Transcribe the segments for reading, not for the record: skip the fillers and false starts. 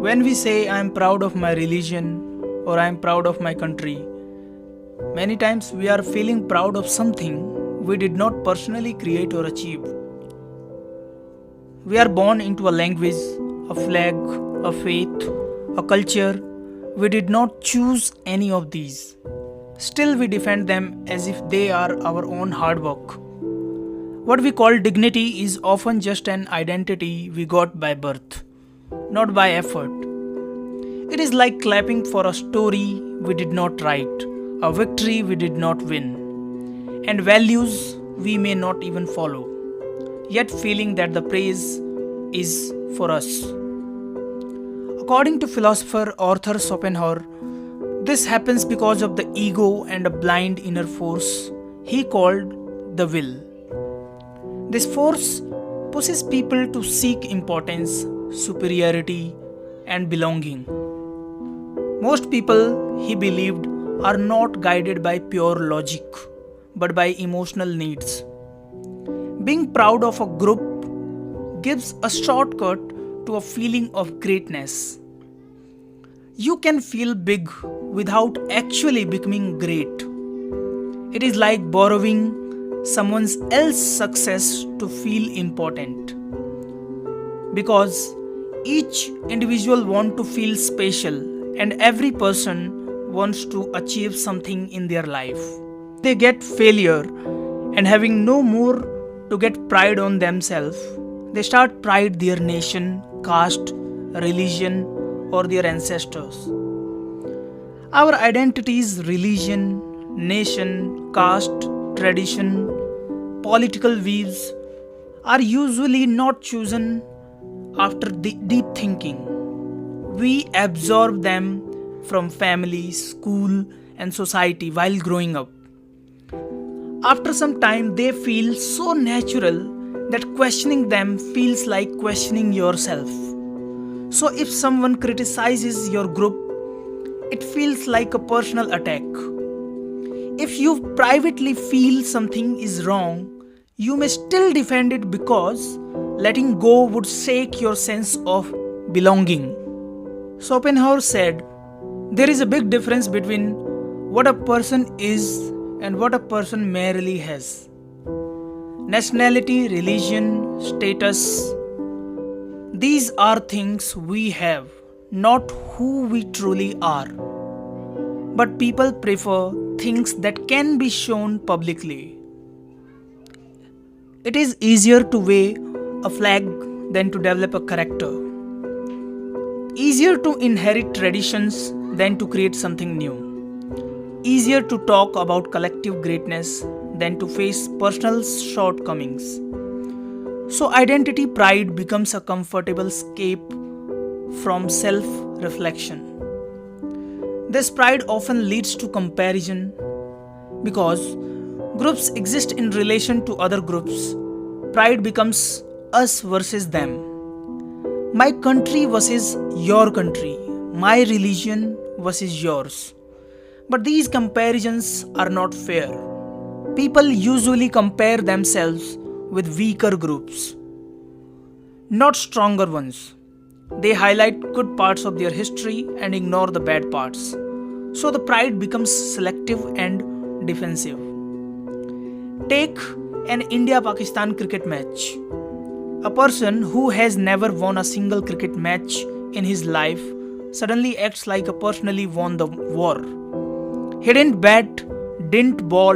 When we say I am proud of my religion or I am proud of my country, many times we are feeling proud of something we did not personally create or achieve. We are born into a language, a flag, a faith, a culture. We did not choose any of these. Still, we defend them as if they are our own hard work. What we call dignity is often just an identity we got by birth, not by effort. It is like clapping for a story we did not write, a victory we did not win, and values we may not even follow, yet feeling that the praise is for us. According to philosopher Arthur Schopenhauer, this happens because of the ego and a blind inner force he called the will. This force pushes people to seek importance, superiority, and belonging. Most people, he believed, are not guided by pure logic, but by emotional needs. Being proud of a group gives a shortcut to a feeling of greatness. You can feel big without actually becoming great. It is like borrowing someone else's success to feel important. Because each individual wants to feel special and every person wants to achieve something in their life. They get failure and having no more to get pride on themselves, they start pride their nation, caste, religion or their ancestors. Our identities, religion, nation, caste, tradition, political views are usually not chosen after deep thinking. We absorb them from family, school, and society while growing up. After some time, they feel so natural that questioning them feels like questioning yourself. So, if someone criticizes your group, it feels like a personal attack. If you privately feel something is wrong, you may still defend it because letting go would shake your sense of belonging. Schopenhauer said, there is a big difference between what a person is and what a person merely has. Nationality, religion, status, these are things we have, not who we truly are. But people prefer things that can be shown publicly. It is easier to wave a flag than to develop a character. Easier to inherit traditions than to create something new. Easier to talk about collective greatness than to face personal shortcomings. So, identity pride becomes a comfortable escape from self reflection. This pride often leads to comparison because groups exist in relation to other groups. Pride becomes us versus them. My country versus your country. My religion versus yours. But these comparisons are not fair. People usually compare themselves with weaker groups, not stronger ones. They highlight good parts of their history and ignore the bad parts. So the pride becomes selective and defensive. Take an India-Pakistan cricket match. A person who has never won a single cricket match in his life suddenly acts like a personally won the war. He didn't bat, didn't bowl,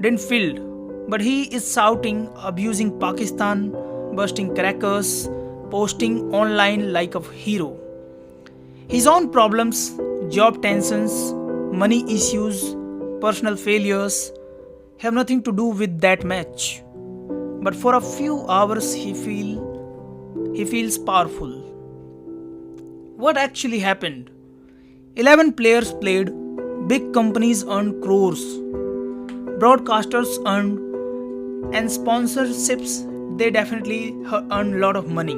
didn't field, but he is shouting, abusing Pakistan, bursting crackers, posting online like a hero. His own problems, job tensions, money issues, personal failures have nothing to do with that match. But for a few hours he feels powerful. What actually happened? 11 players played, big companies earned crores, broadcasters earned, and sponsorships they definitely earned a lot of money.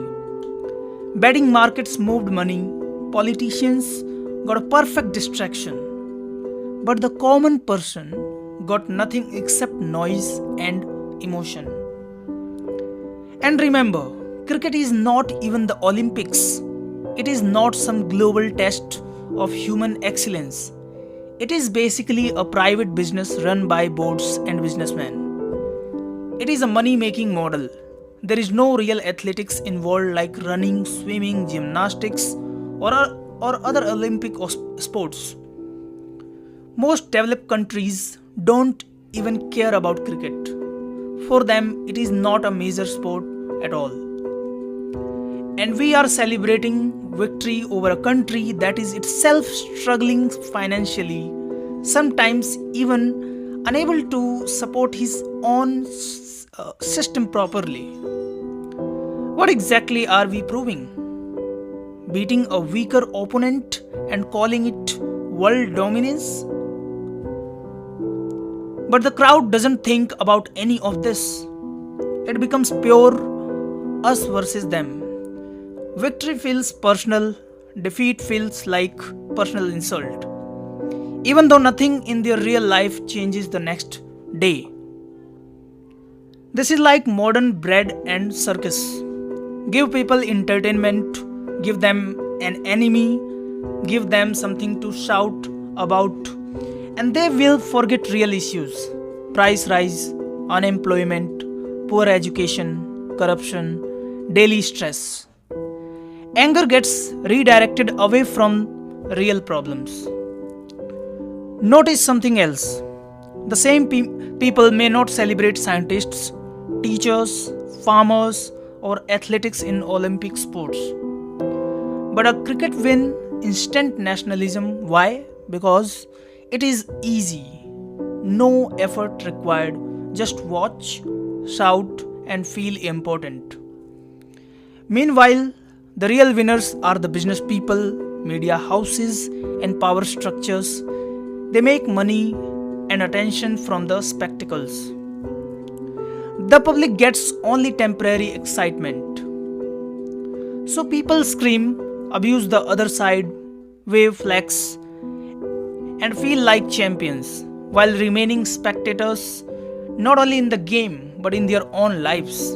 Betting markets moved money, politicians got a perfect distraction. But the common person got nothing except noise and emotion. And remember, Cricket is not even the Olympics. It is not some global test of human excellence. It is basically a private business run by boards and businessmen. It is a money making model. There is no real athletics involved like running, swimming, gymnastics, or other Olympic sports. Most developed countries don't even care about cricket. For them, it is not a major sport at all. And we are celebrating victory over a country that is itself struggling financially, sometimes even unable to support his own system properly. What exactly are we proving? Beating a weaker opponent and calling it world dominance? But the crowd doesn't think about any of this. It becomes pure us versus them. Victory feels personal, defeat feels like personal insult. Even though nothing in their real life changes the next day. This is like modern bread and circus. Give people entertainment, give them an enemy, give them something to shout about, and they will forget real issues: price rise, unemployment, poor education, corruption, daily stress. Anger gets redirected away from real problems. Notice something else. The same people may not celebrate scientists, teachers, farmers, or athletics in Olympic sports. But a cricket win instant nationalism. Why? Because it is easy. No effort required. Just watch, shout, and feel important. Meanwhile, the real winners are the business people, media houses, and power structures. They make money and attention from the spectacles. The public gets only temporary excitement. So people scream, abuse the other side, wave flags, and feel like champions while remaining spectators not only in the game but in their own lives.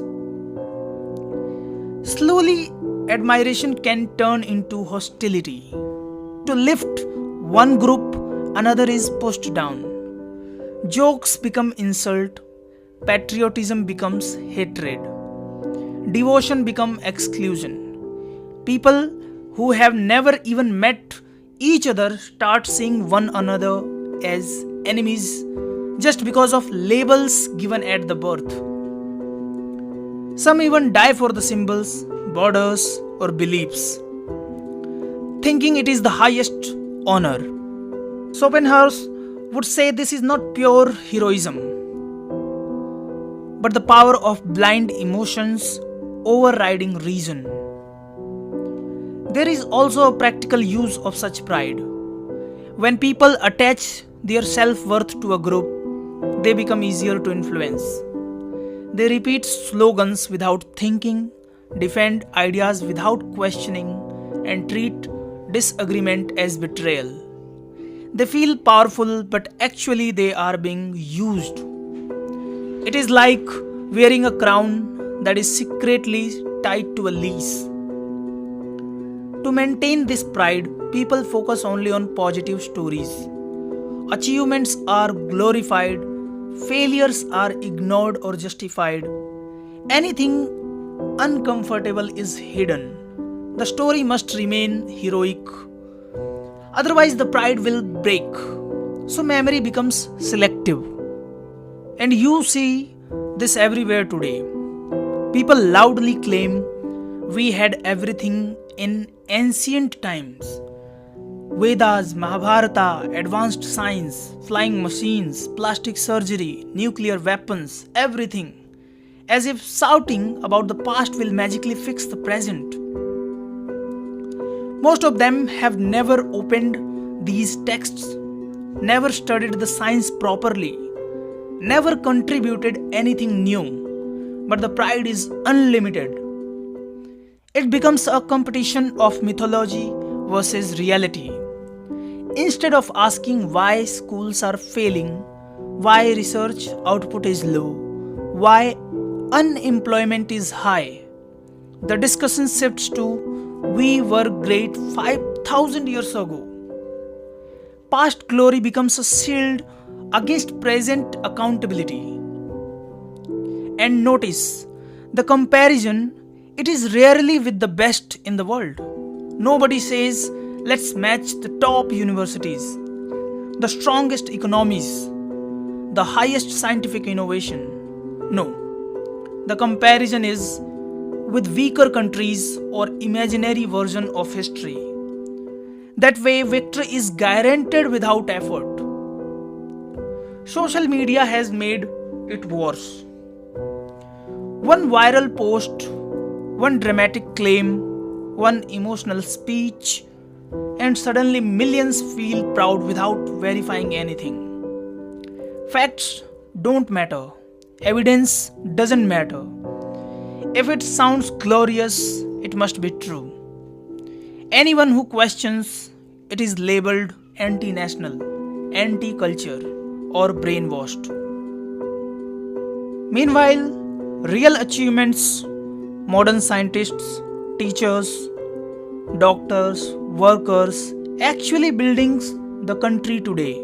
Slowly, admiration can turn into hostility. To lift one group, another is pushed down. Jokes become insult, patriotism becomes hatred, devotion becomes exclusion. People who have never even met each other start seeing one another as enemies just because of labels given at the birth. Some even die for the symbols, borders, or beliefs, thinking it is the highest honor. Schopenhauer would say this is not pure heroism, but the power of blind emotions overriding reason. There is also a practical use of such pride. When people attach their self-worth to a group, they become easier to influence. They repeat slogans without thinking, defend ideas without questioning, and treat disagreement as betrayal. They feel powerful, but actually they are being used. It is like wearing a crown that is secretly tied to a leash. To maintain this pride, people focus only on positive stories. Achievements are glorified, failures are ignored or justified. Anything uncomfortable is hidden. The story must remain heroic. Otherwise, the pride will break. So, memory becomes selective. And you see this everywhere today. People loudly claim we had everything in ancient times. Vedas, Mahabharata, advanced science, flying machines, plastic surgery, nuclear weapons, everything. As if shouting about the past will magically fix the present. Most of them have never opened these texts, never studied the science properly, never contributed anything new, but the pride is unlimited. It becomes a competition of mythology versus reality. Instead of asking why schools are failing, why research output is low, why unemployment is high, The discussion shifts to we were great 5,000 years ago. Past glory becomes a shield against present accountability. And notice the comparison, it is rarely with the best in the world. Nobody says, let's match the top universities, the strongest economies, the highest scientific innovation. No, the comparison is with weaker countries or imaginary version of history. That way, victory is guaranteed without effort. Social media has made it worse. One viral post, one dramatic claim, one emotional speech, and suddenly millions feel proud without verifying anything. Facts don't matter, evidence doesn't matter. If it sounds glorious, it must be true. Anyone who questions it is labeled anti-national, anti-culture, or brainwashed. Meanwhile, real achievements, modern scientists, teachers, doctors, workers, actually building the country today,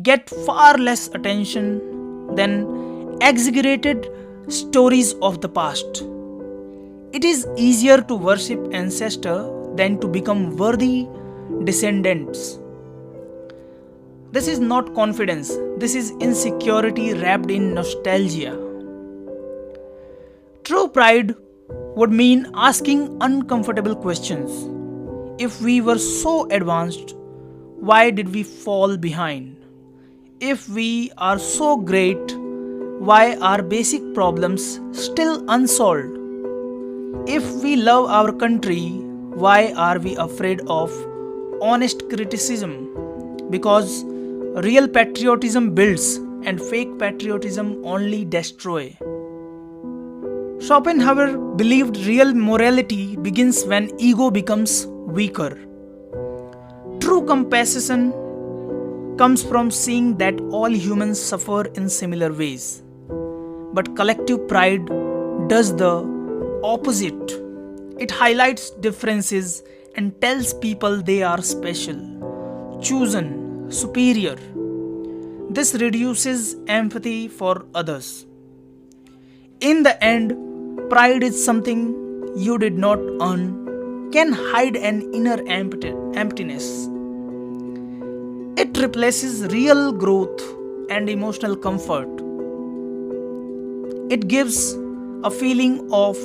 get far less attention than exaggerated stories of the past. It is easier to worship ancestor than to become worthy descendants. This is not confidence, this is insecurity wrapped in nostalgia. True pride would mean asking uncomfortable questions. If we were so advanced, why did we fall behind? If we are so great, why are basic problems still unsolved? If we love our country, why are we afraid of honest criticism? Because real patriotism builds and fake patriotism only destroys. Schopenhauer believed real morality begins when ego becomes weaker. True compassion comes from seeing that all humans suffer in similar ways. But collective pride does the opposite. It highlights differences and tells people they are special, chosen, superior. This reduces empathy for others. In the end, pride is something you did not earn, can hide an inner emptiness. It replaces real growth and emotional comfort. It gives a feeling of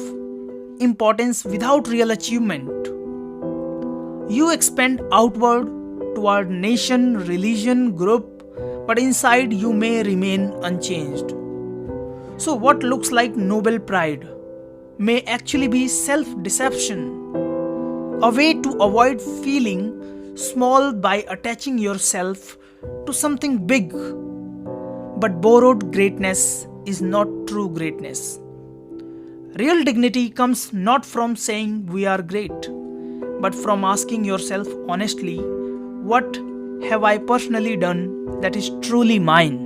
importance without real achievement. You expand outward toward nation, religion, group, but inside you may remain unchanged. So, what looks like noble pride may actually be self deception, a way to avoid feeling small by attaching yourself to something big. But borrowed greatness is not true greatness. Real dignity comes not from saying we are great, but from asking yourself honestly, what have I personally done that is truly mine?